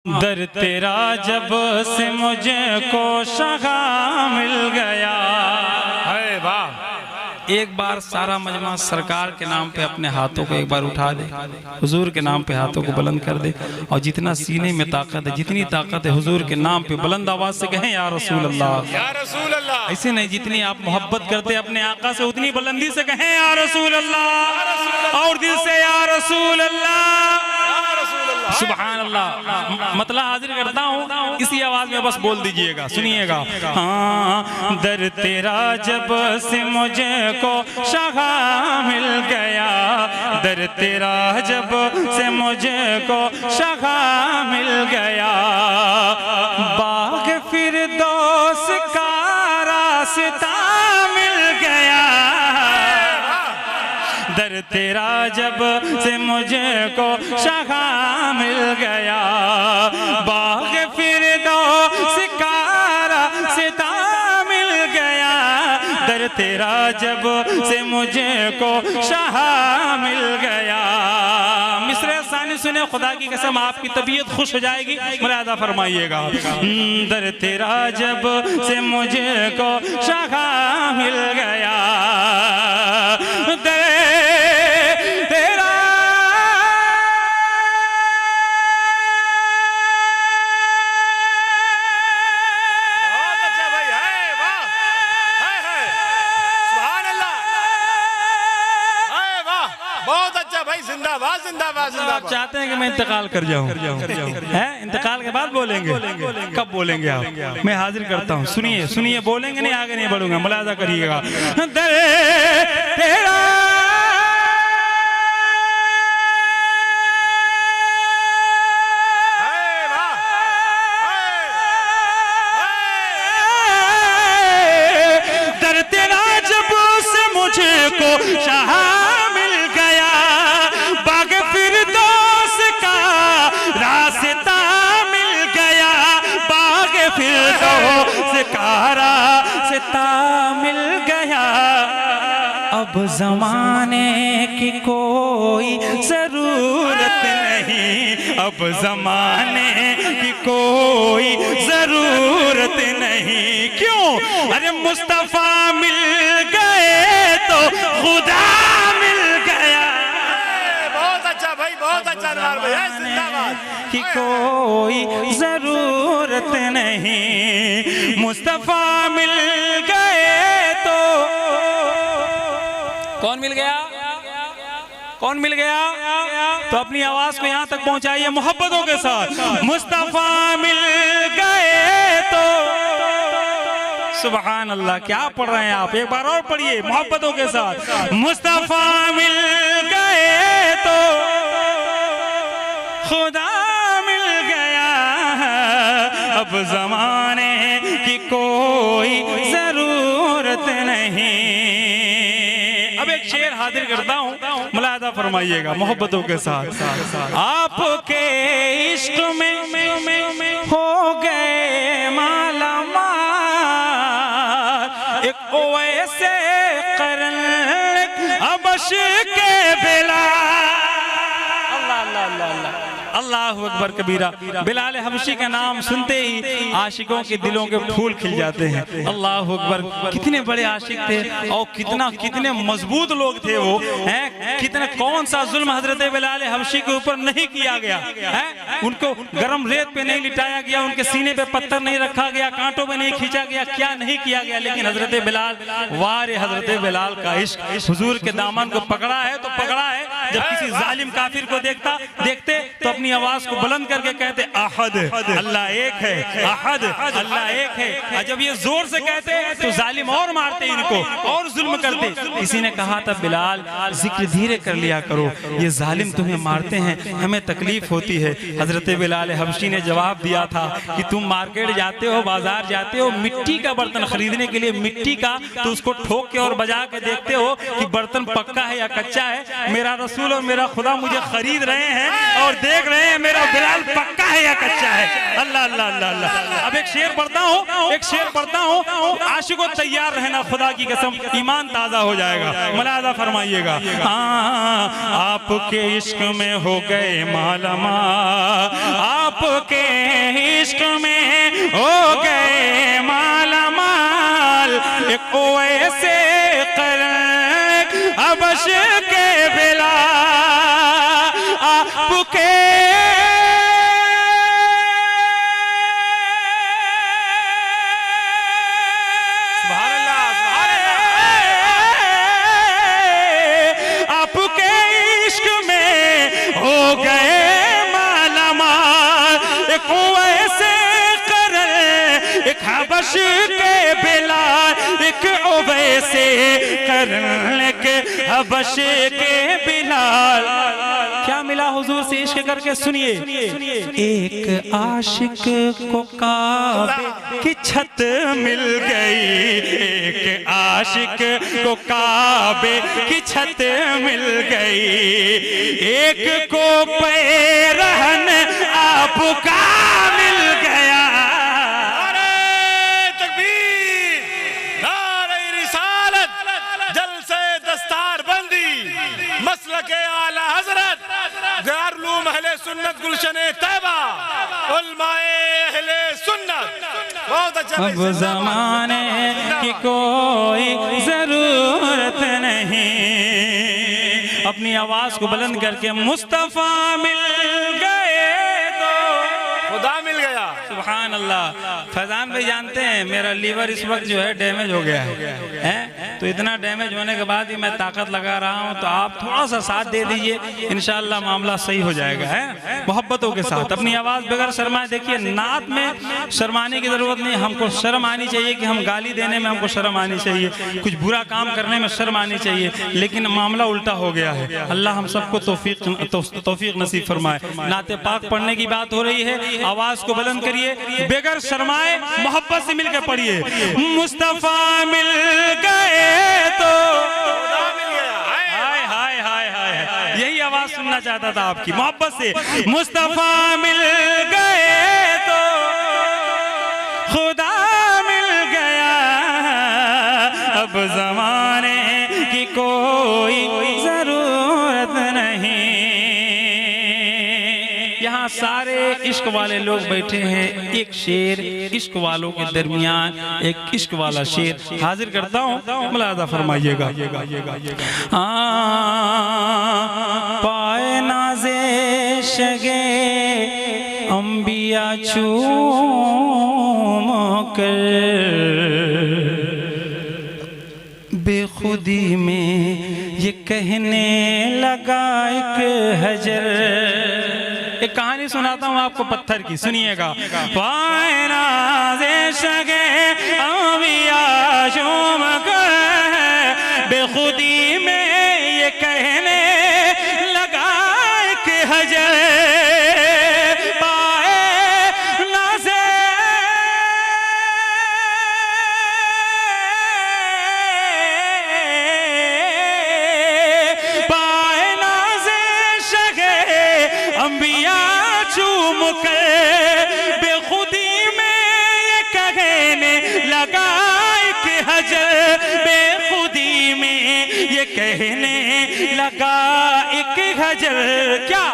दर तेरा जब से मुझको शगा मिल गया है। वाह। एक बार सारा मजमा सरकार के नाम पे अपने हाथों को एक बार उठा दे, हुजूर के नाम पे हाथों को बुलंद कर दे और जितना सीने में ताकत है, जितनी ताकत है हुजूर के नाम पे बुलंद आवाज से कहें या रसूल अल्लाह, या रसूल अल्लाह। ऐसे नहीं, जितनी आप मोहब्बत करते अपने आका से उतनी बुलंदी से कहें या रसूल अल्लाह, और दिल से या रसूल अल्लाह, सुभान अल्लाह। मतलब हाजिर करता हूँ, इसी आवाज में बस बोल दीजिएगा, सुनिएगा। हाँ, दर तेरा जब से मुझको शगा मिल गया, दर तेरा जब से मुझको शगा मिल गया, बाग फिरदौस का रास्ता मिल गया, दर तेरा जब से मुझको शगा मिल गया, बाग फिरदौस का रास्ता मिल गया, दर तेरा जब से मुझको शगा मिल गया। मिसरे सानी सुने, खुदा की कसम आपकी तबीयत खुश हो जाएगी, मुलादा फरमाइएगा। दर तेरा जब से मुझको शगा मिल गया, जिंदाबाद जिंदाबाद जिंदाबाद। आप चाहते हैं कि मैं इंतकाल कर जाऊं, है? इंतकाल के बाद बोलेंगे, कब बोलेंगे आप? मैं हाजिर करता हूं, सुनिए सुनिए, बोलेंगे नहीं, आगे नहीं बढ़ूंगा, मुलाजा करिएगा। तेरा दर तेरा जब से मुझको शहा मिल गया, बाग फिरदौस का रास्ता मिल गया, बाग फिरदौस का रास्ता मिल गया, अब जमाने की कोई जरूरत नहीं, अब जमाने की कोई जरूरत नहीं। क्यों? अरे मुस्तफा मिल गए तो खुदा मिल गया। बहुत अच्छा भाई, बहुत अच्छा अनवार भाई, जिंदाबाद। कि कोई जरूरत नहीं, मुस्तफा मिल गए तो कौन मिल गया? कौन मिल गया? तो अपनी आवाज को यहां तक पहुंचाइए मोहब्बतों के साथ। मुस्तफा मिल गए तो, सुभान अल्लाह। क्या पढ़ रहे हैं आप? एक बार और पढ़िए मोहब्बतों के साथ। मुस्तफा मिल गए तो खुदा मिल गया, अब जमाने की कोई जरूरत नहीं। अब एक शेर हाजिर करता हूँ, मुलादा फरमाइएगा मोहब्बतों के साथ। आपके इश्क में हो गए माला माल, एक वैसे करन अबश के बिलाल, अल्लाह अल्लाह अल्लाह अल्लाह, अल्लाहु अकबर कबीरा। बिलाल हबशी का नाम सुनते ही आशिकों के दिलों के फूल खिल जाते हैं। अल्लाहु अकबर, कितने बड़े आशिक थे और कितने मजबूत लोग थे वो, हैं? कितना, कौन सा जुल्म हजरत बिलाल हबशी के ऊपर नहीं किया गया है? उनको गरम रेत पे नहीं लिटाया गया, उनके सीने पे पत्थर नहीं रखा गया, कांटों पे नहीं खींचा गया, क्या नहीं किया गया, लेकिन हजरत बिलाल, वारे हजरत बिलाल का इश्क हुजूर के दामन को पकड़ा है तो पकड़ा है। जब किसी जालिम काफिर को देखते तो अपनी आवाज को बुलंद करके कहते अहद अल्लाह एक है, अहद अल्लाह एक है। और जब ये जोर से कहते तो जालिम और मारते इनको और जुल्म करते। किसी ने कहा था बिलाल जिक्र धीरे कर लिया करो, ये जालिम तुम्हें मारते हैं, हमें तकलीफ होती है। हजरत बिलाल हबशी ने जवाब दिया था कि तुम मार्केट जाते हो, बाजार जाते हो, मिट्टी का बर्तन खरीदने के लिए, मिट्टी का, तो उसको ठोक के और बजा के देखते हो कि बर्तन पक्का है या कच्चा है। मेरा रसूल और मेरा खुदा मुझे खरीद रहे हैं और देख रहे हैं मेरा बिलाल पक्का है या कच्चा है। अल्लाह अल्लाह अल्लाह अल्लाह अल्लाह। अब एक शेर पढ़ता हूँ, आशिकों तैयार रहना, खुदा की कसम ईमान ताजा हो जाएगा। मुलाजा फरमाइएगा। आपके इश्क में हो गए मालामाल, आपके इश्क में हो गए मालामाल, एक ऐसे करक हबश के बिला आपके हबश के बिलाल, एक वैसे करने के हबश के बिलाल। क्या मिला हुजूर से इश्क करके? सुनिए। एक आशिक को काबे की छत मिल गई, एक आशिक को काबे की छत मिल गई, एक को पैरहन आपका मिल गया। सुन्नत गुलशने तैबा उलमाए अहले सुन्नत। बहुत अच्छा। अब ज़माने की कोई ज़रूरत नहीं, अपनी आवाज़ को बुलंद करके मुस्तफ़ा मिल गए तो खुदा मिल गया। सुभान अल्लाह। फैजान भाई जानते हैं मेरा लीवर इस वक्त जो है डैमेज हो गया है, तो इतना डैमेज होने के बाद ही मैं ताकत लगा रहा हूं, तो आप थोड़ा सा साथ दे दीजिए, इंशाअल्लाह मामला सही हो जाएगा। है मोहब्बतों के साथ अपनी आवाज़ बगैर शर्माए। देखिए नात में शर्माने की ज़रूरत नहीं, हमको शर्म आनी चाहिए कि हम गाली देने में हमको शर्म आनी चाहिए, कुछ बुरा काम करने में शर्म आनी चाहिए, लेकिन मामला उल्टा हो गया है। अल्लाह हम सबको तौफीक नसीब फरमाए। नाते पाक पढ़ने की बात हो रही है, आवाज़ को बुलंद करिए, बगैर शर्माए मोहब्बत से मिलकर पढ़िए। मुस्तफ़ा मिल गए तो हाय हाय हाय हाय, यही आवाज सुनना चाहता था आपकी मोहब्बत से। मुस्तफ़ा मिल गए तो खुदा मिल गया, अब ज़माने की कोई ज़रूरत नहीं। यहाँ सारे इश्क वाले लोग बैठे हैं, एक शेर इश्क वालों के दरमियान एक इश्क वाला शेर हाजिर करता हूँ, मुलाजा फरमाइएगा। पाए नाज़े शगे अंबिया चूम कर, बेखुदी में ये कहने लगा एक हजर। एक कहानी सुनाता हूँ आपको पत्थर की, सुनिएगा। पाए नाज़े शगे अंबिया चूम कर, बेखुदी में ये कहने लगा एक हजर, पाए नाज़े अंबिया चूम कर, बेखुदी में ये कहने लगा कि हजर, बेखुदी में ये कहने लगा एक हजर। क्या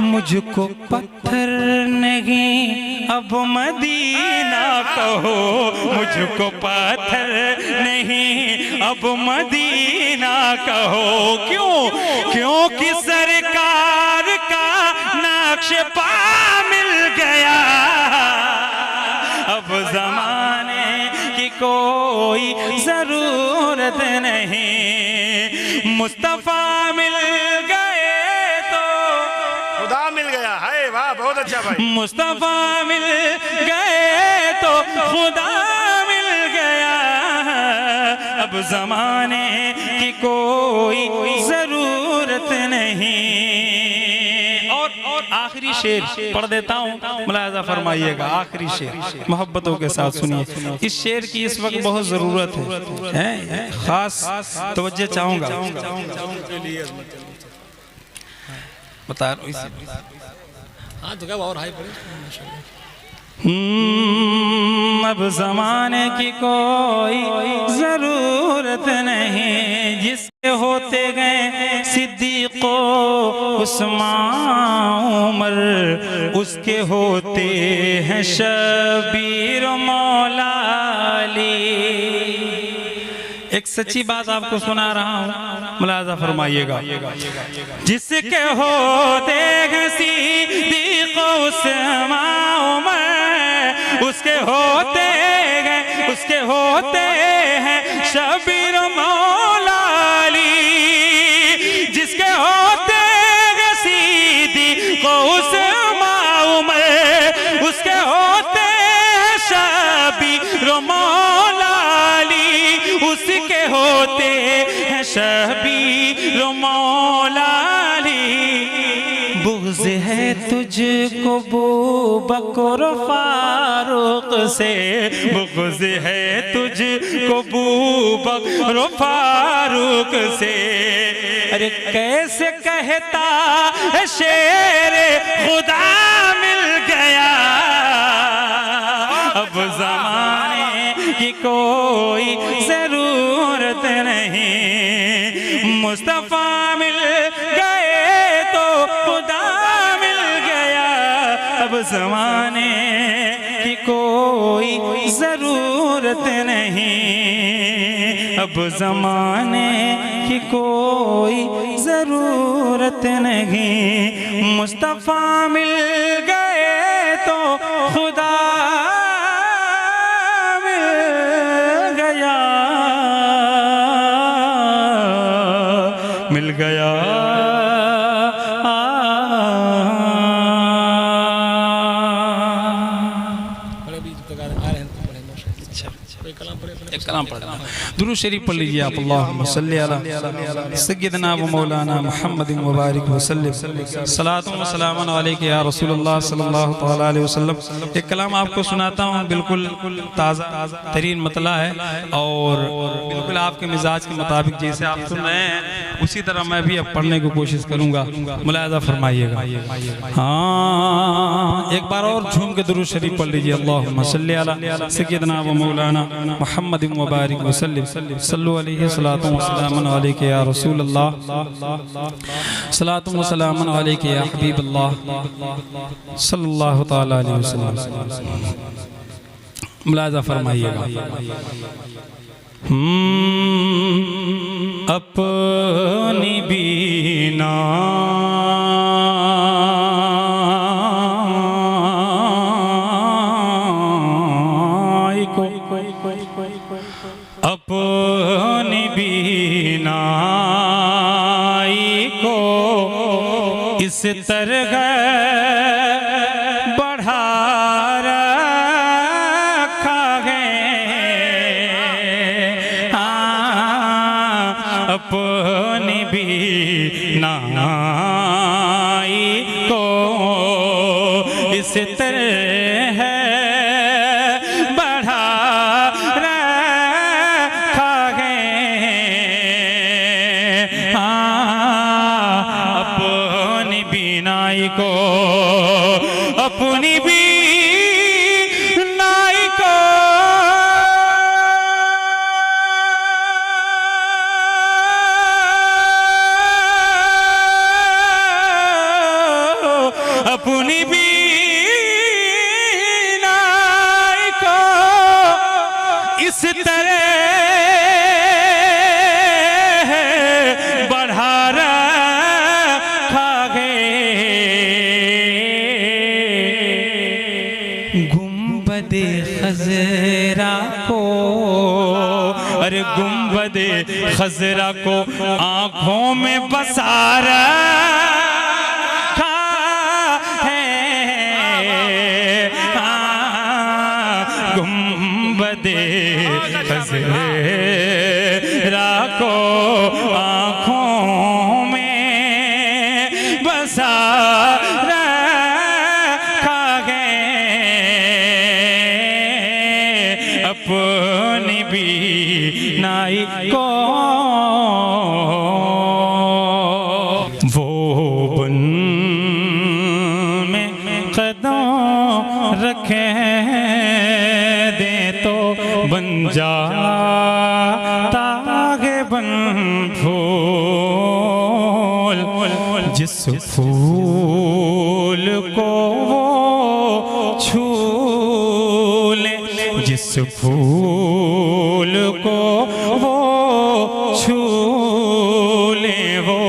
मुझको पत्थर नहीं अब मदीना कहो, मुझको पत्थर नहीं अब मदीना कहो। क्यों? क्योंकि सरकार का नक्श पा मिल गया, अब जमाने की कोई जरूरत नहीं। मुस्तफा मिल गए तो खुदा मिल गया है। वाह बहुत अच्छा भाई। मुस्तफा मिल गए तो खुदा मिल गया, अब जमाने की कोई जरूरत नहीं। और आखिरी शेर पढ़ देता हूँ, मुलाजा फरमाइएगा। आखिरी शेर मोहब्बतों के साथ सुनिए। इस शेर की इस वक्त बहुत जरूरत है, खास तवज्जो चाहूंगा। बता हाँ तो क्या और हाई पड़े माशाल्लाह। अब ज़माने की कोई ज़रूरत नहीं, जिसके होते गए सिद्दीक़ उस्मान उमर, उसके होते हैं शबीर मौला अली। एक सच्ची बात आपको सुना रहा हूँ, मुलाज़ा फरमाइएगा। जिसके होते हैं सिद्दीक़ उस्मान उमर, उसके होते हैं शबीर मौला अली। जिसके होते हैं सिद्दीक़ उस्मान उमर, उसके होते हैं शबीर मौला अली। उसके होते हैं शबीर मौला अली। बुग़्ज़ है तुझको बू बकर फारूक से, बुग़्ज़ है तुझको बू बकर फारूक से। अरे कैसे कहता है शेर खुदा मिल गया, अब ज़माने की कोई ज़रूरत नहीं। मुस्तफ़ा मिल गए तो खुदा मिल गया, अब ज़माने की कोई ज़रूरत नहीं। अब ज़माने की कोई ज़रूरत नहीं। मुस्तफ़ा मिल गए तो खुदा मिल गया, मिल गया। दुरूद शरीफ पढ़ लीजिए आप। अल्लाहुम्मा सल्ली अला सय्यिदना व मौलाना मुहम्मद व बारिक व सल्लिम। सलातु व सलामुन अलैका या रसूलुल्लाह सल्लल्लाहु तआला अलैहि वसल्लम। एक कलाम आपको सुनाता हूँ, बिल्कुल ताज़ा तरीन मतला है और बिल्कुल आपके मिजाज के मुताबिक जैसे आप सुन रहे हैं उसी तरह मैं भी अब पढ़ने की कोशिश करूँगा, मुलाहिज़ा फरमाइएगा। हाँ, एक बार और झूम के दुरूद शरीफ पढ़ लीजिए। अल्लाहुम्मा सल्ली अला सय्यिदना व मौलाना मुहम्मद व बारिक व सल्लिम। सल्लु अलैहि सलातु व सलामुन अलैका या रसूलल्लाह, सलातु व सलामुन अलैका या हबीबल्लाह सल्लल्लाहु तआला अलैहि वसल्लम। मुलाहिज़ा फरमाइएगा। अपनी बीना अपनी बीनाई को इस तरह बढ़ा रखा है। अपनी बीनाई को इस तरह को अपनी बीनाई को अपनी बीनाई को इस तरह बढ़ा रखा है। गुंबदे खज़रा को, अरे गुंबदे खज़रा को आँखों में बसा रखा है। गुंबदे खज़रा को आँखों में बसा अपनी बीनाई को। वो बन में रखे दे तो बन जाता है बन फूल। जिस फूल को वो छू ले, जिस फूल को वो छू ले, वो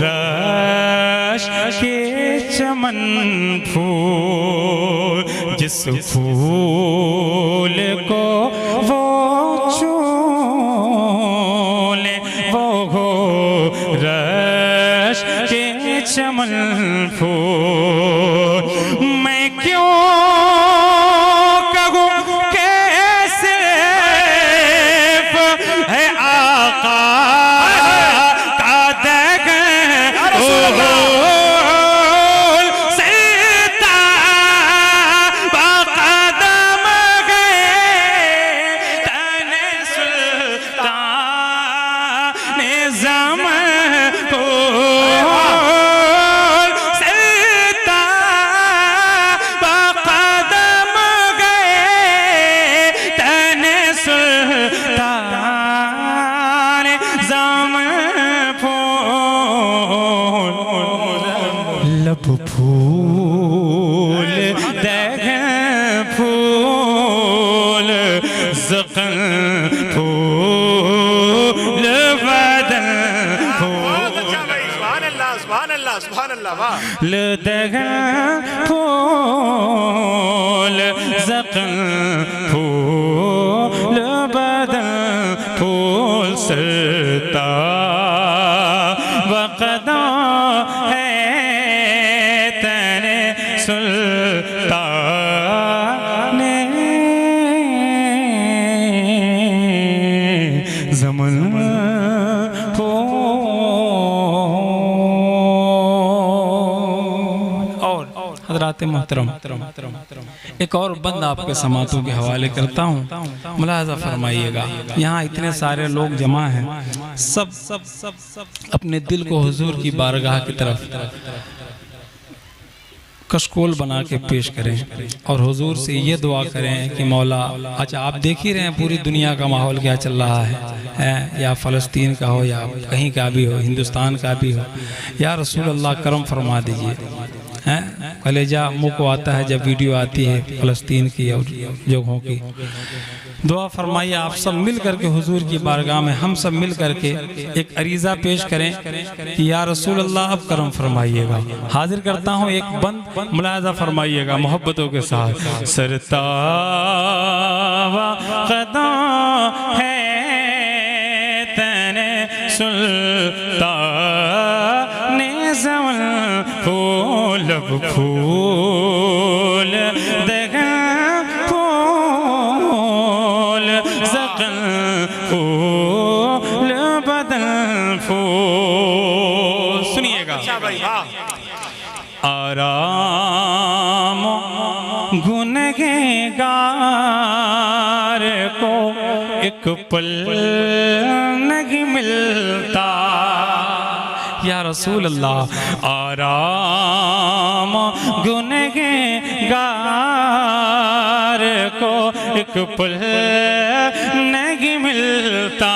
रश के चमन फूल। जिस फूल को वो छू ले, वो रश के चमन फूल। मैं क्यों कहूँ कैसे है आका का दगन सीता बकदम गए तने सुल्तान ज़मान को। सीता बकदम गए तने सुल्तान ज़मान फूल। लब फूल दगन फूल ज़क़न फूल बदन बहुत फूल। अच्छा भाई, सुभान अल्लाह सुभान अल्लाह सुभान अल्लाह, वाह। दगन फूल ज़क़न फूल बदन फूल। सरता वक़दा है तने सुल्तान ज़मन और हज़रात मोहतरम एक और बंद आपके समातों के हवाले करता हूँ, मुलाज़ा फरमाइएगा। यहाँ इतने सारे लोग जमा हैं, सब अपने दिल को हुजूर की बारगाह की तरफ कशकोल बना के पेश करें और हुजूर से ये दुआ करें कि मौला, अच्छा आप देख ही रहे हैं पूरी दुनिया का माहौल क्या चल रहा है, या फ़लस्तीन का हो या कहीं का भी हो, हिंदुस्तान का भी हो, या रसूल अल्लाह करम फरमा दीजिए। हैं कलेजा मुँह को आता है जब वीडियो आती है फ़लस्तीन की और जगहों की। दुआ फरमाइए आप सब मिल करके हुजूर की बारगाह में, हम सब मिल करके एक अरीज़ा पेश करें कि या रसूल अल्लाह अब करम फरमाइएगा। हाजिर करता हूँ एक बंद, मुलाज़ा फरमाइएगा मोहब्बतों के साथ। सरता वक़दा है तने सुल्तान ज़मन फूल। लब फूल दगन फूल ज़क़न फूल बदन फूल। सुनिएगा। अच्छा भाई, वाह। आराम गुनहगार को एक पल नहीं मिलता। या रसूल अल्लाह, आराम गुनहगार को एक पल नहीं मिलता।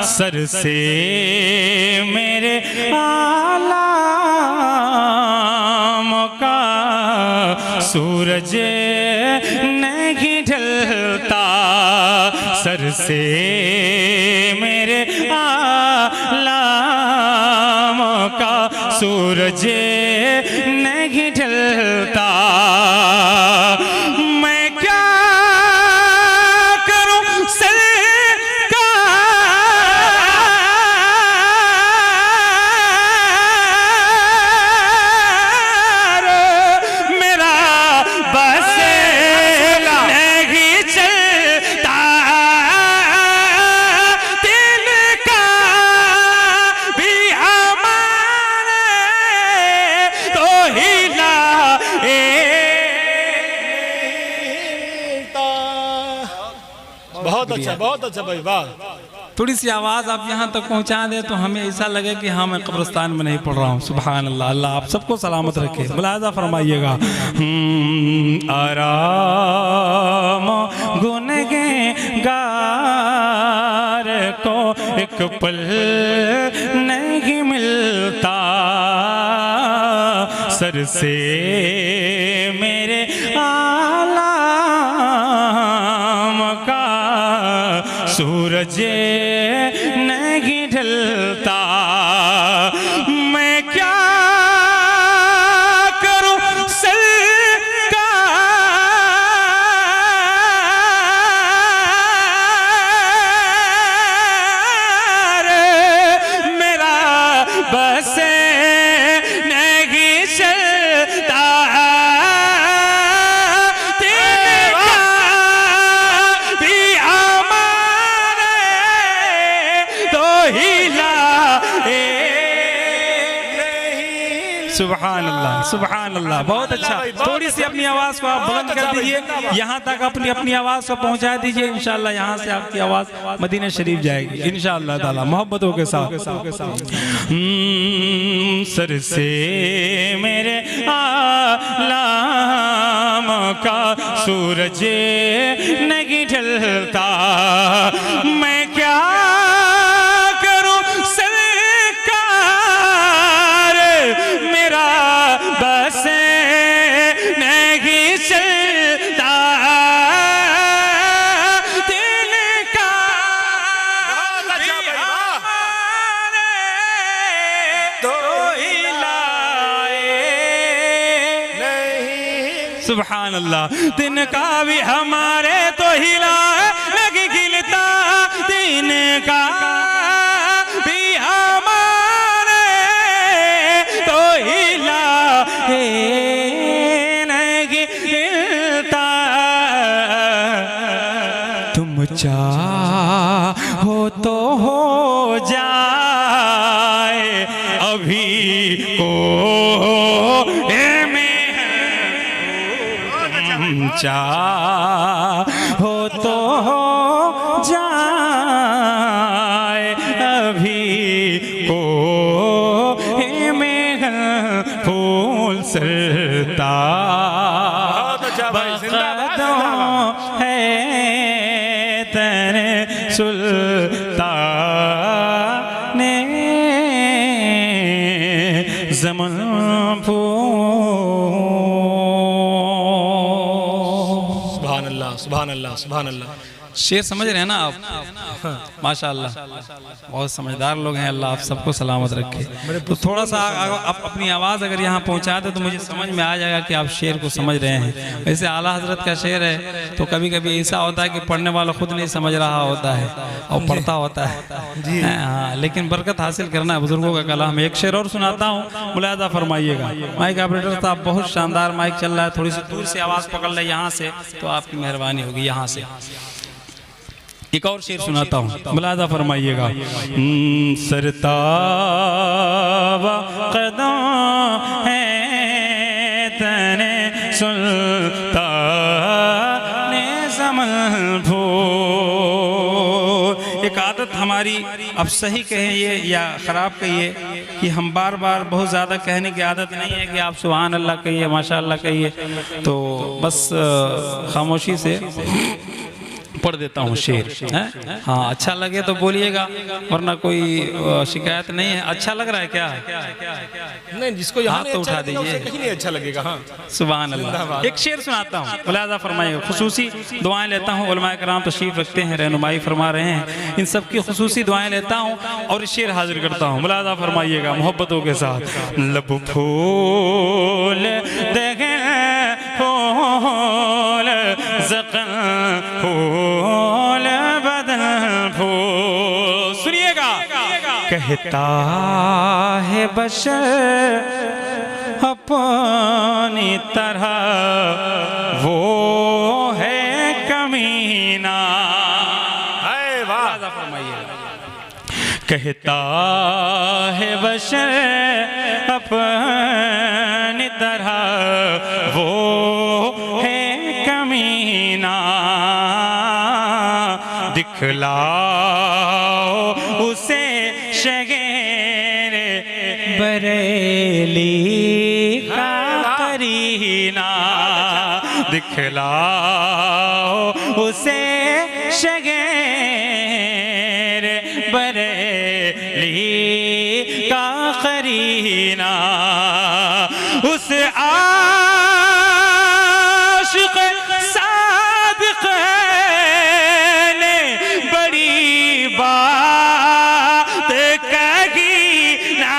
सर से मेरे आलाम का सूरज नहीं ढलता। सर से मेरे आलाम का सूरज नहीं ढलता। मैं क्या करूं सरकार, मेरा बस नहीं चलता। दिल का भी हमारे तो हिला बहुत अच्छा भाई, वाह। थोड़ी सी आवाज़ आप यहाँ तक पहुँचा दें तो हमें ऐसा लगे कि हाँ मैं कब्रिस्तान में नहीं पढ़ रहा हूँ। सुभान अल्लाह। अल्लाह आप सबको सलामत रखे। मुलाज़ा फरमाइएगा। आराम गुनहगार को एक पल नहीं मिलता, सर से मेरे आलाम का सूरज नहीं ढलता। मैं क्या करूं सरकार, मेरा बस नहीं चलता। सुभान अल्लाह, सुभान अल्लाह। बहुत अच्छा। थोड़ी सी अपनी आवाज़ को आप बुलंद कर दीजिए, यहाँ तक अपनी आवाज़ को पहुँचा दीजिए। इंशाअल्लाह यहाँ से आपकी आवाज़ मदीना शरीफ जाएगी इंशाअल्लाह ताला मोहब्बतों के साथ। सर से मेरे आलाम का सूरज नहीं ढलता। मैं क्या करूं सरकार, मेरा बस नहीं चलता। दिल का तो हिलाए नहीं। सुभान अल्लाह। दिन का भी हमारे तो हिला लगी खिलता, दिन का भी हमारे तो हिला नहीं खिलता। तुम चाहो तो हो जाए अभी को चाहो तो हो जाए अभी को में फूल सरता। है तेरे सुल्तान ज़मान सुभान अल्लाह, सुभान अल्लाह। शेर समझ रहे हैं ना आप? माशाअल्लाह, बहुत समझदार लोग हैं। अल्लाह आप सबको सलामत रखे। तो थोड़ा सा आप अपनी आवाज़ अगर यहाँ पहुँचा दे तो मुझे समझ में आ जाएगा कि आप शेर को समझ रहे हैं। वैसे आला हजरत का शेर है तो कभी कभी ऐसा होता है कि पढ़ने वाला खुद नहीं समझ रहा होता है और पढ़ता होता है। हाँ, लेकिन बरकत हासिल करना है बुजुर्गों का कलाम। एक शेर और सुनाता हूँ, मुलाहिजा फरमाइएगा। माइक ऑपरेटर साहब बहुत शानदार माइक चल रहा है, थोड़ी सी दूर से आवाज़ पकड़ ले यहाँ से तो आपकी मेहरबानी होगी। यहाँ से एक और शेर सुनाता हूँ, मुलाहिजा फरमाइएगा। सरतावा कदम है तने सुल्तान ज़मान फूल। एक आदत हमारी, अब सही कहिए या ख़राब कहिए, कि हम बार बार बहुत ज़्यादा कहने की आदत नहीं है कि आप सुभान अल्लाह कहिए, माशाअल्लाह कहिए। तो बस खामोशी से पढ़ देता हूँ शेर है? हाँ, अच्छा लगे तो बोलिएगा, वरना कोई शिकायत नहीं है। अच्छा लग रहा है क्या? नहीं, जिसको यहाँ हाथ तो उठा दीजिए, कहीं नहीं अच्छा लगेगा। हाँ, सुभान अल्लाह। एक शेर सुनाता हूँ, मुलाहिजा फरमाइए। खुसूसी दुआएं लेता हूँ, उलमाए कराम तशरीफ रखते हैं, रहनुमाई फरमा रहे हैं, इन सब की खुसूसी दुआएं लेता हूँ और शेर हाजिर करता हूँ। मुलाहिजा फरमाइएगा मोहब्बतों के साथ। लब फूल देखे फूल ज़क़न फूल बदन फूल। सुनिएगा। कहता है बशर अपनी तरह वो है कमीना। कहता है बशर अपनी तरह वो है कमीना। दिखलाओ करीना दिखलाओ उसे शगेर बरेली का करीना उस आशिक सादिक ने बड़ी बात कही ना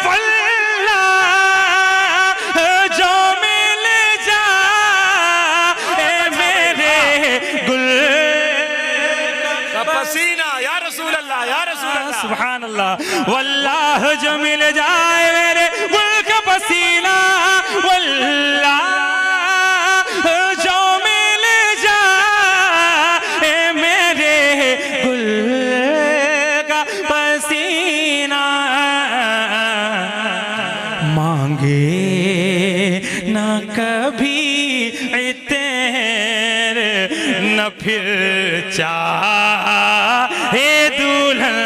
वल्लाह जो मिल जाए मेरे गुल का पसीना या रसूल अल्लाह या रसूल अल्लाह सुभान अल्लाह वल्लाह जो मिल जाए मेरे गुल का पसीना वल्लाह जो मिल जाए मेरे गुल का पसीना मांगे ना कभी इतर न फिर चाहे दुल्हन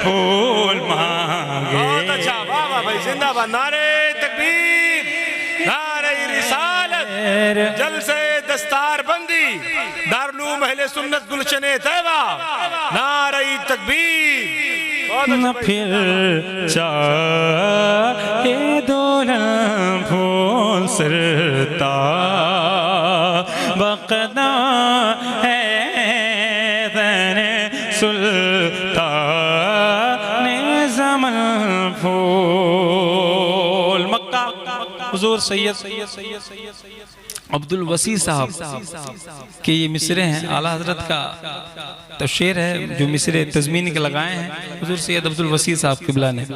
फूल मांगे। बहुत अच्छा, वाह वाह भाई, जिंदाबाद। नारे तकबीर, नारे रिसालत, जलसे दस्तार बंदी, दारुल अहले सुन्नत गुलशन तैयबा, नारे तकबीर। बहुत अच्छा न भाई। फिर चाहे दुल्हन फूल सरता बकदा है तने सुल्तान ज़मन फूल मक्का हुजूर सैयद अब्दुल वसी साहब के ये मिसरे हैं। आला हजरत का तो शेर है जो मिसरे तज़मीन के लगाए हैं हुजूर सैयद अब्दुल वसी साहब किबला ने।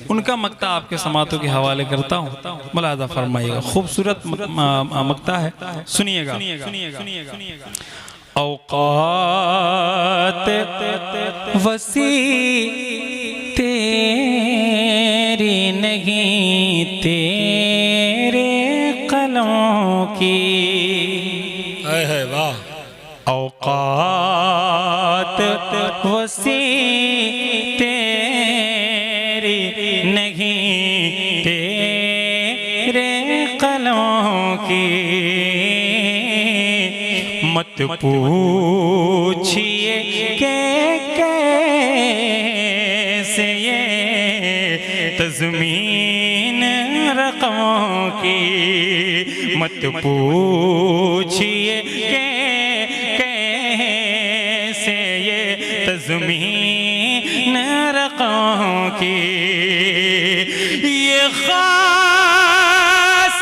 उनका मक्ता आपके समातों के हवाले करता हूँ, मुलाहज़ा फरमाइएगा। खूबसूरत मक्ता है, सुनिएगा। औक़ात वसी तेरी नहीं तेरे कलमों की है वाह। औक़ात वसी तेरी नहीं तेरे कलमों की मत पूछिए के कैसे ये तज़मीन रक़मों की मत पूछिए के कैसे ये तज़मीन रक़मों की ये ख़ास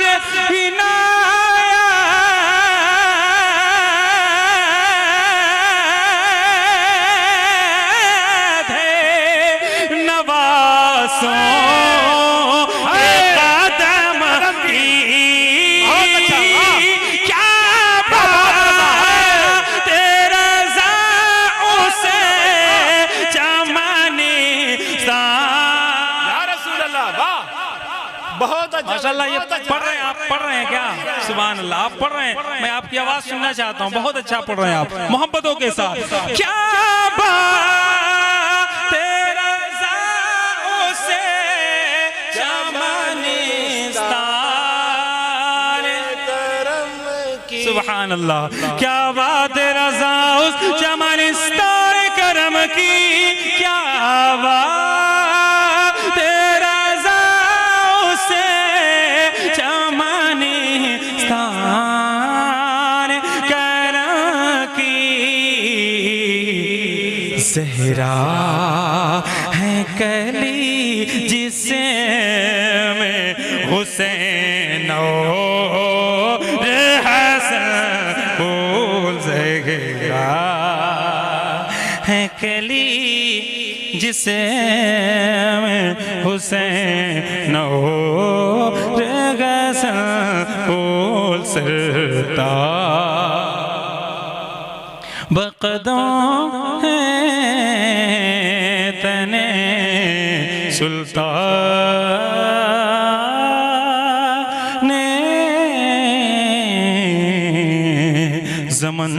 इनायत है नवासों माशाल्लाह। ये पढ़ रहे हैं, आप पढ़ रहे हैं क्या? सुभान अल्लाह, आप पढ़ रहे हैं। मैं आपकी आवाज सुनना चाहता हूँ। बहुत अच्छा पढ़ रहे हैं आप, मोहब्बतों के साथ। क्या बात तेरा उसे चमनिस्तान सुभान अल्लाह। क्या बात तेरा उस चमनिस्तान करम की, क्या बात ज़हरा है कली जिसे में हुसैन और हसन फूल। ज़हरा है कली जिसे में हुसैन और हसन फूल सरता बक़दों है तने सुल्तान ज़मन